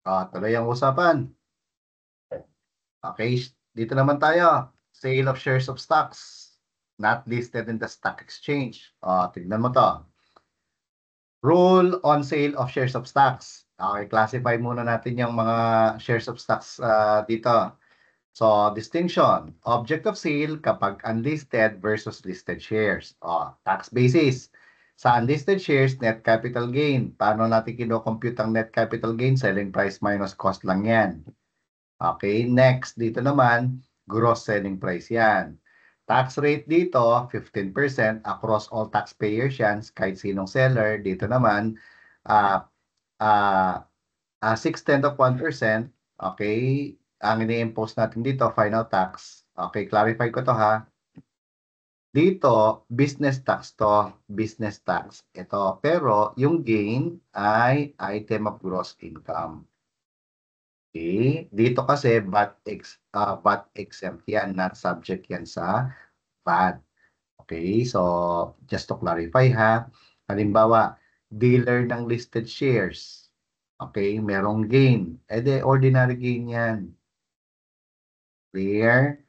Tuloy ang usapan. Okay, dito naman tayo. Sale of shares of stocks not listed in the stock exchange. Tignan mo to. Rule on sale of shares of stocks. Okay, classify muna natin yung mga shares of stocks dito. So, distinction. Object of sale kapag unlisted versus listed shares. Tax basis. Sa unlisted shares, net capital gain. Paano natin kino-compute ang net capital gain? Selling price minus cost lang yan. Okay, next, dito naman, gross selling price yan. Tax rate dito, 15% across all taxpayers yan, kahit sinong seller. Dito naman, uh, uh, 6/10 of 1%. Okay, ang ini-impose natin dito, final tax. Okay, clarify ko to ha. Dito, business tax to, business tax. Ito, pero yung gain ay item of gross income. Okay. Dito kasi VAT exempt yan, not subject yan sa VAT. Okay, so just to clarify ha. Halimbawa, dealer ng listed shares. Okay, merong gain. De ordinary gain yan. Clear?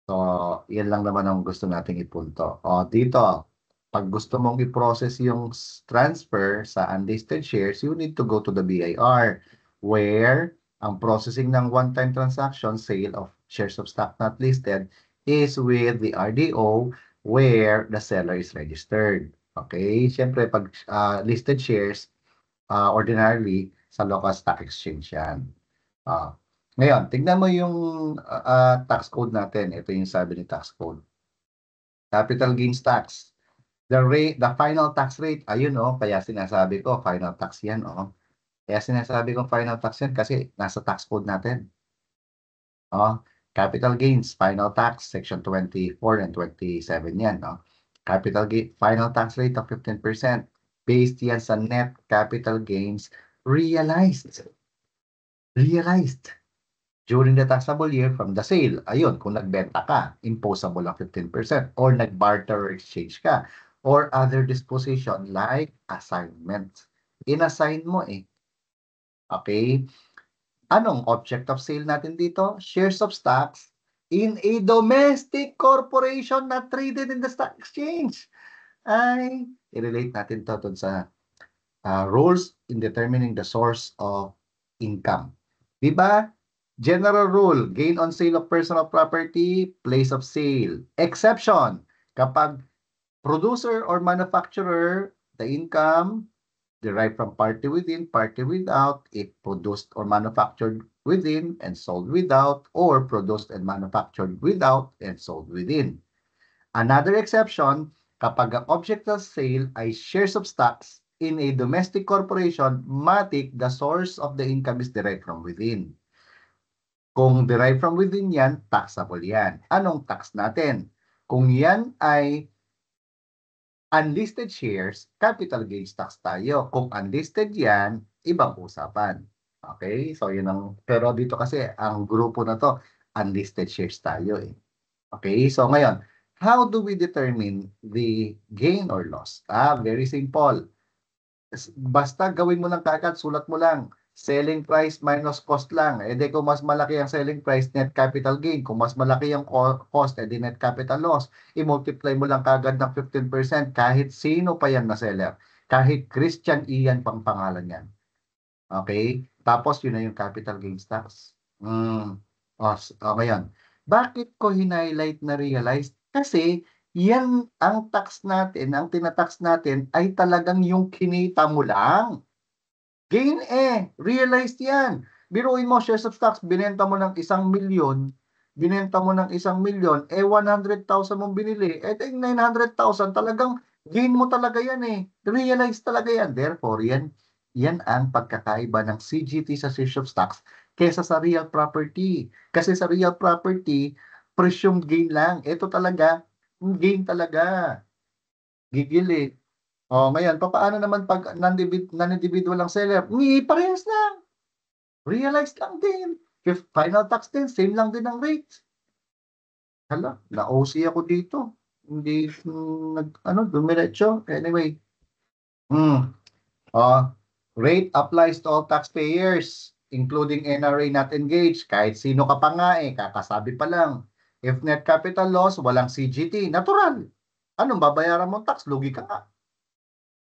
So, yan lang naman ang gusto nating ipunto. Dito, pag gusto mong i-process yung transfer sa unlisted shares, you need to go to the BIR where ang processing ng one-time transaction, sale of shares of stock not listed, is with the RDO where the seller is registered. Okay? Siyempre, pag listed shares, ordinarily, sa local stock exchange yan. Ngayon, tignan mo yung tax code natin. Ito yung sabi ni tax code. Capital gains tax. The final tax rate, ayun kaya sinasabi ko, final tax yan Kaya sinasabi ko final tax yan kasi nasa tax code natin. Capital gains, final tax, section 24 and 27 yan Capital gain, final tax rate of 15%. Based yan sa net capital gains realized. During the taxable year from the sale. Ayun, kung nagbenta ka, imposable ang 15%. Or nag-barter exchange ka. Or other disposition like assignment. In-assign mo Okay? Anong object of sale natin dito? Shares of stocks in a domestic corporation not traded in the stock exchange. Ay, i-relate natin to dun sa rules in determining the source of income. Diba? General rule, gain on sale of personal property, place of sale. Exception, kapag producer or manufacturer, the income derived from party within, party without, if produced or manufactured within and sold without, or produced and manufactured without and sold within. Another exception, kapag ang object of sale ay shares of stocks in a domestic corporation, matik, the source of the income is derived from within. Kung derived from within yan, taxable yan. Anong tax natin? Kung yan ay unlisted shares, capital gains tax tayo. Kung unlisted yan, ibang usapan. Okay? So, yun ang, pero dito kasi, ang grupo na to, unlisted shares tayo Okay? So, ngayon, how do we determine the gain or loss? Very simple. Basta gawin mo lang kagad, sulat mo lang. Selling price minus cost lang. Kung mas malaki ang selling price, net capital gain. Kung mas malaki ang cost, net capital loss. I-multiply mo lang kagad ng 15% kahit sino pa yan na seller. Kahit Christian Ian pang pangalan yan. Okay? Tapos yun na yung capital gains tax. Ngayon, bakit ko highlight na realized? Kasi yan ang tax natin, ang tinatax natin ay talagang yung kinita mo lang. Gain realized yan. Biruin mo, shares of stocks, binenta mo ng 1,000,000, 100,000 mong binili, 900,000 talagang gain mo talaga yan Realized talaga yan. Therefore, yan ang pagkakaiba ng CGT sa shares of stocks kesa sa real property. Kasi sa real property, presumed gain lang. Ito talaga, gain talaga. Gigil ngayon, paano naman pag non-individual ang seller? Parehas lang. Realized lang din. Final tax din, same lang din ang rate. Hala, na-OC ako dito. Hindi, dumiretso. Anyway. Rate applies to all taxpayers, including NRA not engaged. Kahit sino ka pa nga kakasabi pa lang. If net capital loss, walang CGT, natural. Anong babayaran mong tax? Lugi ka nga.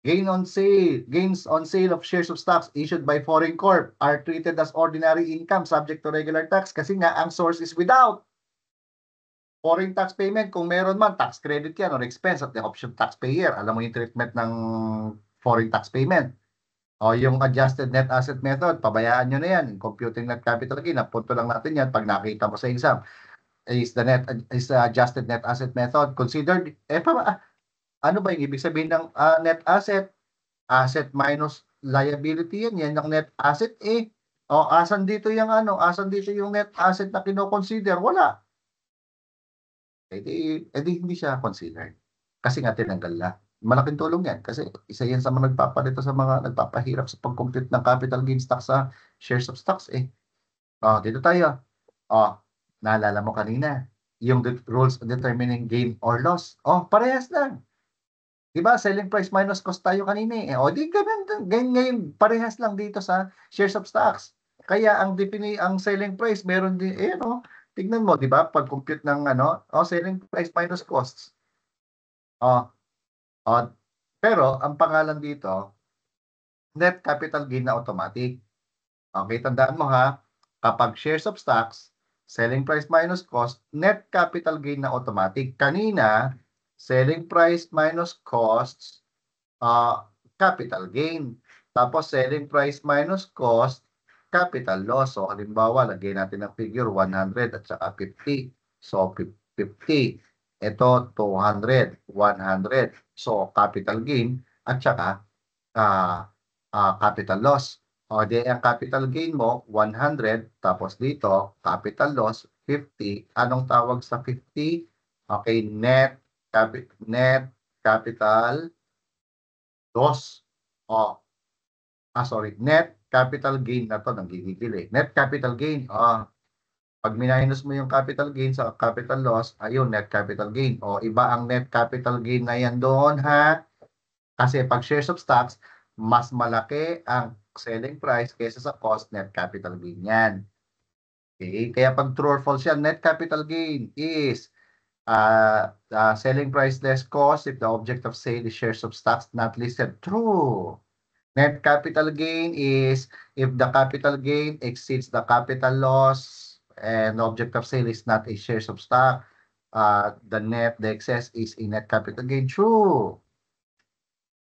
Gains on sale of shares of stocks issued by foreign corp are treated as ordinary income subject to regular tax kasi nga ang source is without foreign tax payment. Kung meron man, tax credit yan or expense at the option taxpayer. Alam mo yung treatment ng foreign tax payment. O yung adjusted net asset method, pabayaan nyo na yan. Computing net capital gain, napunto lang natin yan pag nakita mo sa exam. Is the adjusted net asset method considered, ano ba yung ibig sabihin ng net asset? Asset minus liability yan. Yan ang net asset O, asan dito yung asan dito yung net asset na kino-consider? Wala. Edi hindi siya considered. Kasi nga tinanggal na. Malaking tulong yan kasi isa yan sa mga nagpapalito sa mga nagpapahirap sa pag-compute ng capital gains tax sa shares of stocks dito tayo. Naalala mo kanina, yung rules determining gain or loss. Parehas lang. Diba? Selling price minus cost tayo kanina di ganun ngayon parehas lang dito sa shares of stocks. Kaya ang selling price meron din tignan mo, di ba? Pag-compute ng selling price minus costs. Pero ang pangalan dito, net capital gain na automatic. Okay, tandaan mo ha, kapag shares of stocks, selling price minus cost, net capital gain na automatic. Kanina, selling price minus costs, capital gain. Tapos selling price minus cost, capital loss. So, halimbawa, lagay natin ng figure 100 at saka 50. So, 50. Ito, 200, 100. So, capital gain at saka capital loss. Ang capital gain mo, 100. Tapos dito, capital loss, 50. Anong tawag sa 50? Okay, net capital loss. Net capital gain na to, nanggigigil Net capital gain, pag minus mo yung capital gain sa capital loss, ayun, net capital gain. Iba ang net capital gain na yan doon, ha? Kasi pag shares of stocks, mas malaki ang selling price kaysa sa cost, net capital gain yan. Okay? Kaya pag true or false yan, net capital gain is selling price less cost if the object of sale is shares of stocks not listed. True. Net capital gain is if the capital gain exceeds the capital loss and the object of sale is not a shares of stock, the excess is a net capital gain. True.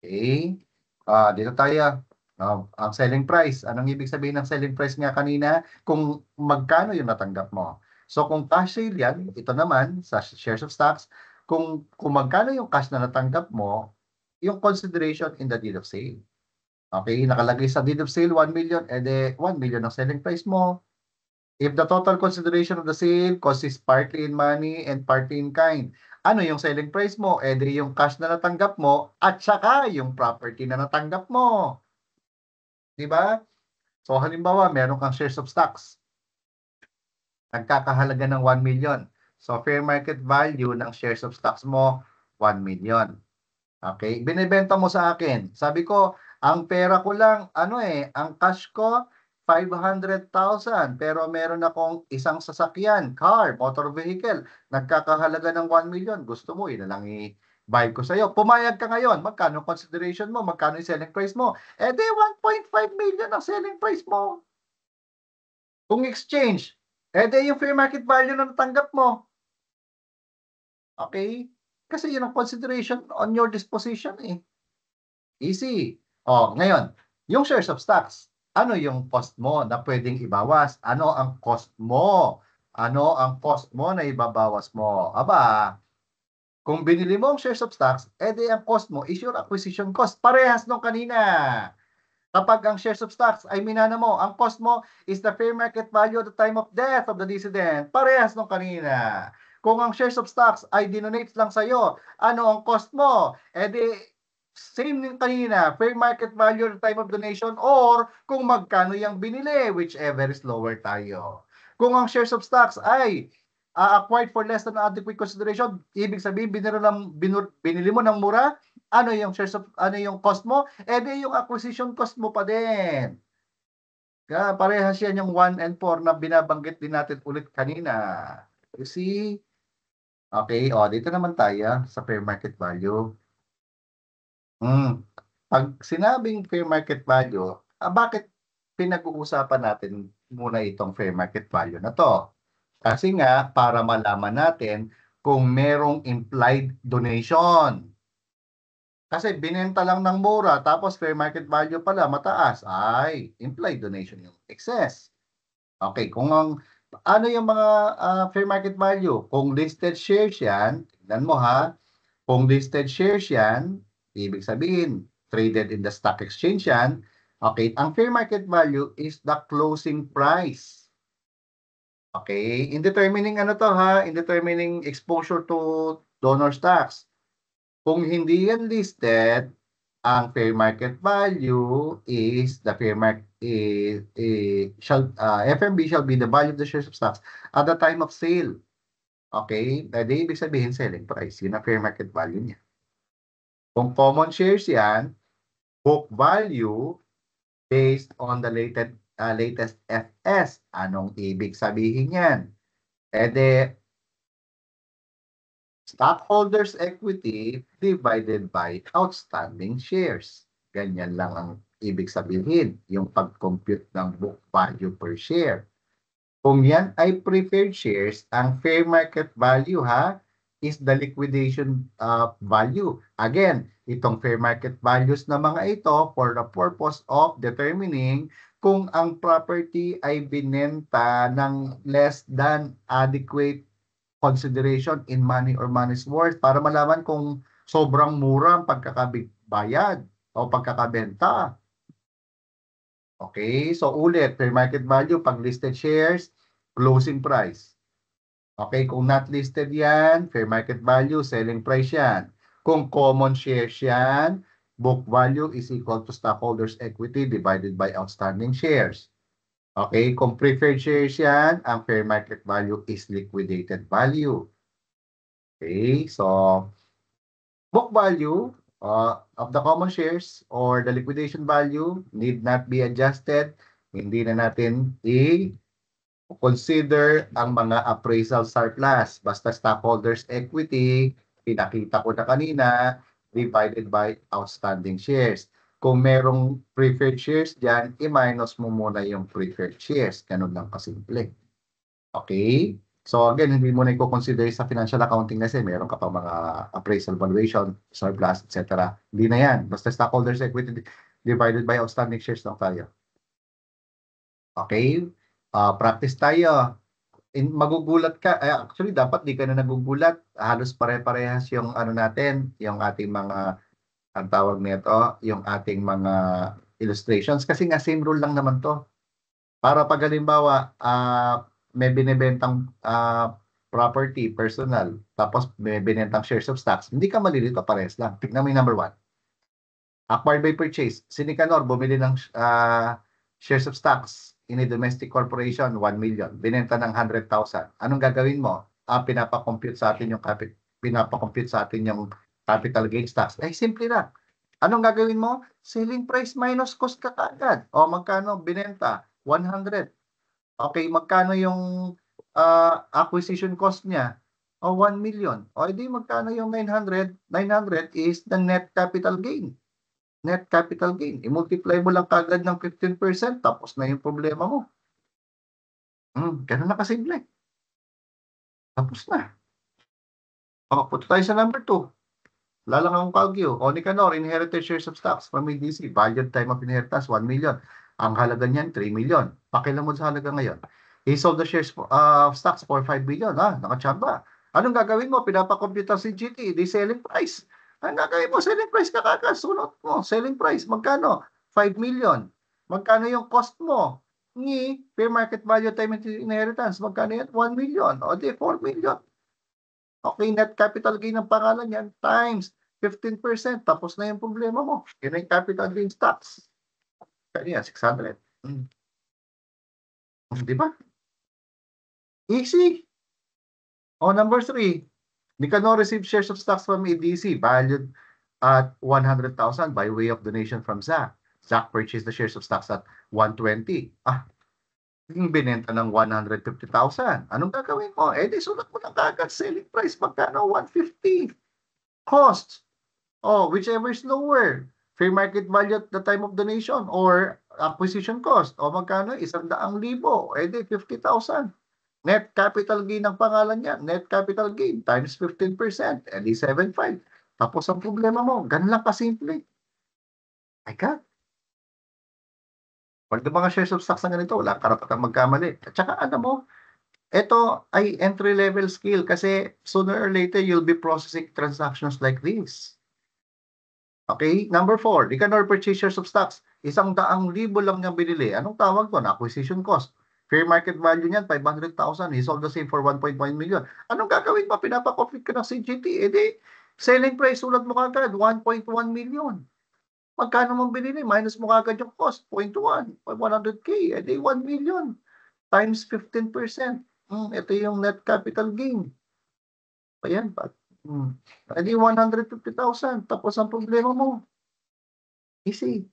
Okay. Dito tayo. Ang selling price. Anong ibig sabihin ng selling price nga kanina? Kung magkano yung natanggap mo. So kung cash sale yan, ito naman sa shares of stocks, kung magkano yung cash na natanggap mo, yung consideration in the deed of sale. Okay, nakalagay sa deed of sale 1 million, 1 million ang selling price mo. If the total consideration of the sale consists partly in money and partly in kind, ano yung selling price mo? Yung cash na natanggap mo at saka yung property na natanggap mo. Diba? So halimbawa, meron kang shares of stocks. Nagkakahalaga ng 1 million. So fair market value ng shares of stocks mo, 1 million. Okay, binibenta mo sa akin. Sabi ko, ang pera ko lang, ang cash ko, 500,000. Pero meron akong isang sasakyan, car, motor vehicle, nagkakahalaga ng 1 million. Gusto mo, yun na lang i-buy ko sa'yo. Pumayag ka ngayon, magkano consideration mo, magkano yung selling price mo? 1.5 million ang selling price mo. Kung exchange, yung fair market value na natanggap mo. Okay? Kasi yun ang consideration on your disposition Easy. Ngayon, yung shares of stocks, ano yung cost mo na pwedeng ibawas? Ano ang cost mo? Ano ang cost mo na ibabawas mo? Kung binili mo ang shares of stocks, ang cost mo is your acquisition cost. Parehas nung kanina. Kapag ang shares of stocks ay minana mo, ang cost mo is the fair market value at the time of death of the decedent. Parehas nung kanina. Kung ang shares of stocks ay denonates lang sa'yo, ano ang cost mo? Same din kanina, fair market value at the time of donation or kung magkano yung binili, whichever is lower tayo. Kung ang shares of stocks ay acquired for less than adequate consideration, ibig sabihin binili mo ng mura, Ano yung shares of, ano yung cost mo? Di yung acquisition cost mo pa din. Kaya parehas yan yung 1 and 4 na binabanggit din natin ulit kanina. You see? Okay, dito naman tayo sa fair market value. Pag sinabing fair market value, bakit pinag-uusapan natin muna itong fair market value na to? Kasi nga, para malaman natin kung merong implied donation. Kasi binenta lang ng mura, tapos fair market value pala mataas, ay implied donation yung excess. Okay, kung ano yung mga fair market value? Kung listed shares yan, tignan mo ha, kung listed shares yan, ibig sabihin, traded in the stock exchange yan, okay, ang fair market value is the closing price. Okay, in determining ano to ha, in determining exposure to donor stocks. Kung hindi yan listed, ang fair market value is the fair market FMB shall be the value of the shares of stocks at the time of sale. Okay? Pwede ibig sabihin selling price. Yun ang fair market value niya. Kung common shares yan, book value based on the latest FS. Anong ibig sabihin yan? Stockholders' equity divided by outstanding shares. Ganyan lang ang ibig sabihin, yung pag-compute ng book value per share. Kung yan ay preferred shares, ang fair market value is the liquidation value. Again, itong fair market values na mga ito for the purpose of determining kung ang property ay binenta ng less than adequate consideration in money or money's worth para malaman kung sobrang mura ang pagkakabayad o pagkakabenta. Okay, so ulit, fair market value, pag listed shares, closing price. Okay, kung not listed yan, fair market value, selling price yan. Kung common shares yan, book value is equal to stockholders' equity divided by outstanding shares. Okay, kung preferred shares yan, ang fair market value is liquidated value. Okay, so book value of the common shares or the liquidation value need not be adjusted. Hindi na natin i-consider ang mga appraisal surplus. Basta stockholders' equity, pinakita ko na kanina, divided by outstanding shares. Kung merong preferred shares dyan, i-minus mo muna yung preferred shares. Ganun lang kasimple. Okay? So again, hindi mo na i-consider sa financial accounting kasi meron ka pa mga appraisal valuation, surplus, etc. Hindi na yan. Basta stockholders equity divided by outstanding shares lang tayo. Okay? Practice tayo. Magugulat ka. Actually, dapat di ka na nagugulat. Halos pare-parehas yung ano natin, yung ating mga, ang tawag nito, yung ating mga illustrations. Kasi nga same rule lang naman to. Para pag halimbawa, may binibentang property, personal, tapos may binibentang shares of stocks, hindi ka malilito, parehas lang. Tignan mo yung number 1. Acquired by purchase. Si Nicanor, bumili ng shares of stocks in a domestic corporation, 1 million. Binenta ng 100,000. Anong gagawin mo? Pinapakompute sa atin yung capital gains tax. Simple lang. Anong gagawin mo? Selling price minus cost ka kaagad. Magkano binenta? 100. Okay, magkano yung acquisition cost niya? 1 million. Edi magkano yung 900? 900 is the net capital gain. Net capital gain. I-multiply mo lang kagad ng 15%, tapos na yung problema mo. Ganun na kasimple. Tapos na. Punta tayo sa number 2. Lalang akong calcio. Nicanor, inherited shares of stocks from EDC. Valued time of inheritance, 1 million. Ang halaga niyan, 3 million. Pakialam mo sa halaga ngayon. He sold the shares of stocks for 5 million. Nakachamba. Anong gagawin mo? Pinapakomputer si GT, the selling price. Ang gagawin mo, selling price ka kagad. Sunod mo, selling price. Magkano? 5 million. Magkano yung cost mo? Fair market value time of inheritance. Magkano yan? 1 million. Di 4 million. Okay, net capital gain ang pangalan yan times 15%. Tapos na yung problema mo. Yun yung capital gain tax. Kaya yan, 600. Di ba? Easy. Number 3. Nicanor received shares of stocks from EDC valued at 100,000 by way of donation from Zach. Zach purchased the shares of stocks at 120. Yung binenta ng 150,000. Anong gagawin mo? Di sulat mo lang kaagad selling price. Magkano? 150. Cost. Whichever is lower. Fair market value at the time of donation or acquisition cost. Magkano? 100,000. Di 50,000. Net capital gain ang pangalan niya. Net capital gain times 15%. Di 7.5. Tapos ang problema mo, ganun lang kasimple. My God. Pag mga shares of stocks na ganito, wala karapatang magkamali. At saka mo, ito ay entry-level skill kasi sooner or later, you'll be processing transactions like this. Okay? Number 4, di ka nor purchase shares of stocks. 100,000 lang niya binili. Anong tawag doon? Acquisition cost. Fair market value niyan, 500,000. He sold the same for 1.1 million. Anong gagawin mo? Pinapa-conflict ka ng CGT. Di, selling price, sulat mo kagad, 1.1 million. Magkano mong binili? Minus mo kagad yung cost, 0.1, 100K. Di 1 million times 15%. Ito yung net capital gain. Ayan pa. Di 150,000. Tapos ang problema mo. Easy.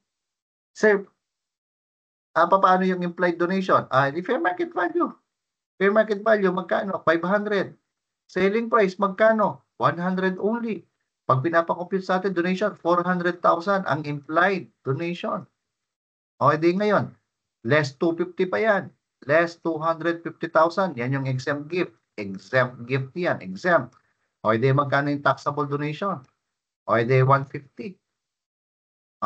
Sir, paano yung implied donation? Di fair market value. Fair market value, magkano? 500. Selling price, magkano? 100 only. Pag pinapakompute sa atin, donation, 400,000 ang implied donation. Di ngayon, less 250 pa yan. Less 250,000. Yan yung exempt gift. Exempt gift yan. Exempt. Di magkano yung taxable donation? Di 150.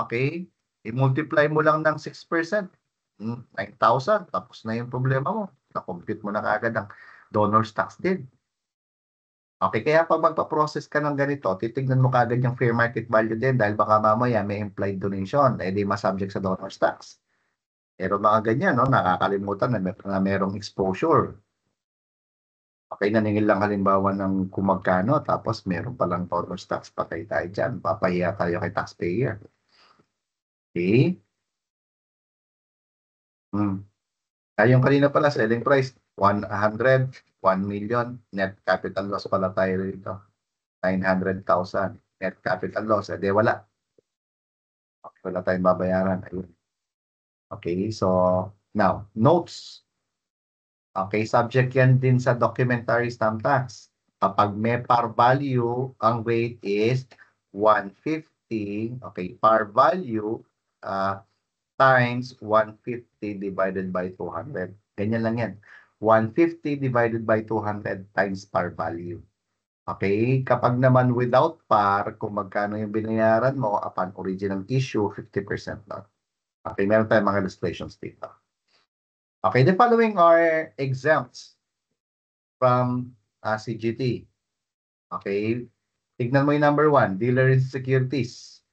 Okay? I-multiply mo lang ng 6%. 9,000. Tapos na yung problema mo. Na-compute mo na kagad ang donor's tax din. Okay, kaya pag magpa-process ka ng ganito, titignan mo kagad yung fair market value din dahil baka mamaya may implied donation, di ma-subject sa donor's tax. Pero mga ganyan, no, nakakalimutan na merong exposure. Okay, naningil lang halimbawa ng kung magkano, tapos meron palang donor's tax, patay tayo dyan. Papahiya tayo kay taxpayer. Okay? Yung kanina pala, selling price, 100, 1 million, net capital loss pala tayo rito. 900,000 net capital loss. Di wala. Okay, wala tayong babayaran. Ayun. Okay, so now, notes. Okay, subject yan din sa documentary stamp tax. Kapag may par value, ang rate is 150. Okay, par value times 150 divided by 200. Ganyan lang yan. 150 divided by 200 times par value. Okay, kapag naman without par, kung magkano yung binayaran mo upon original issue, 50% lang. Okay, meron tayong mga illustrations dito. Okay, the following are exempts from CGT. Okay, tignan mo yung number 1, dealer in securities.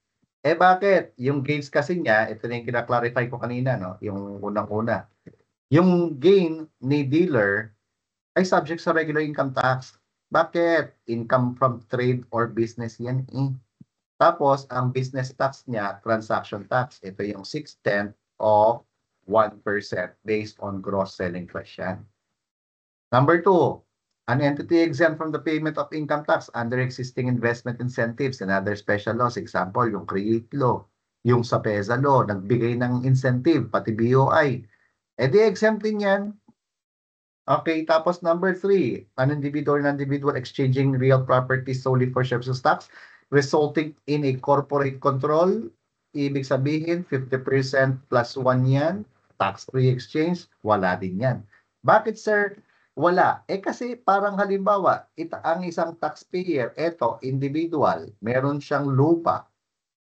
Bakit? Yung gains kasi niya, ito na yung kinaklarify ko kanina, no? Yung unang-una. Yung gain ni dealer ay subject sa regular income tax. Bakit? Income from trade or business yan eh. Tapos, ang business tax niya, transaction tax. Ito yung 6/10 of 1% based on gross selling price yan. Number 2, an entity exempt from the payment of income tax under existing investment incentives and other special laws. Example, yung CREATE law, yung sa PEZA law, nagbigay ng incentive, pati BOI. Di exempt din yan. Okay, tapos number 3, an individual or non-individual exchanging real property solely for shares of stocks resulting in a corporate control. Ibig sabihin, 50% plus 1 yan. Tax-free exchange, wala din yan. Bakit, sir? Wala. Kasi parang halimbawa, ang isang taxpayer, individual, meron siyang lupa.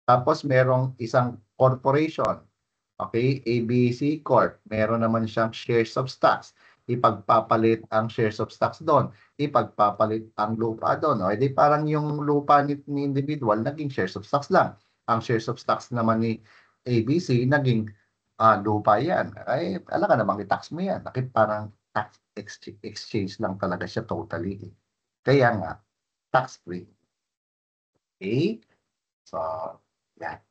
Tapos merong isang corporation. Okay, ABC Corp. Meron naman siyang shares of stocks. Ipagpapalit ang shares of stocks doon. Ipagpapalit ang lupa doon. Di parang yung lupa ni individual, naging shares of stocks lang. Ang shares of stocks naman ni ABC, naging lupa yan. Alam ka namang i-tax mo yan. Parang tax exchange lang talaga siya totally. Kaya nga, tax-free. Okay? So, yan.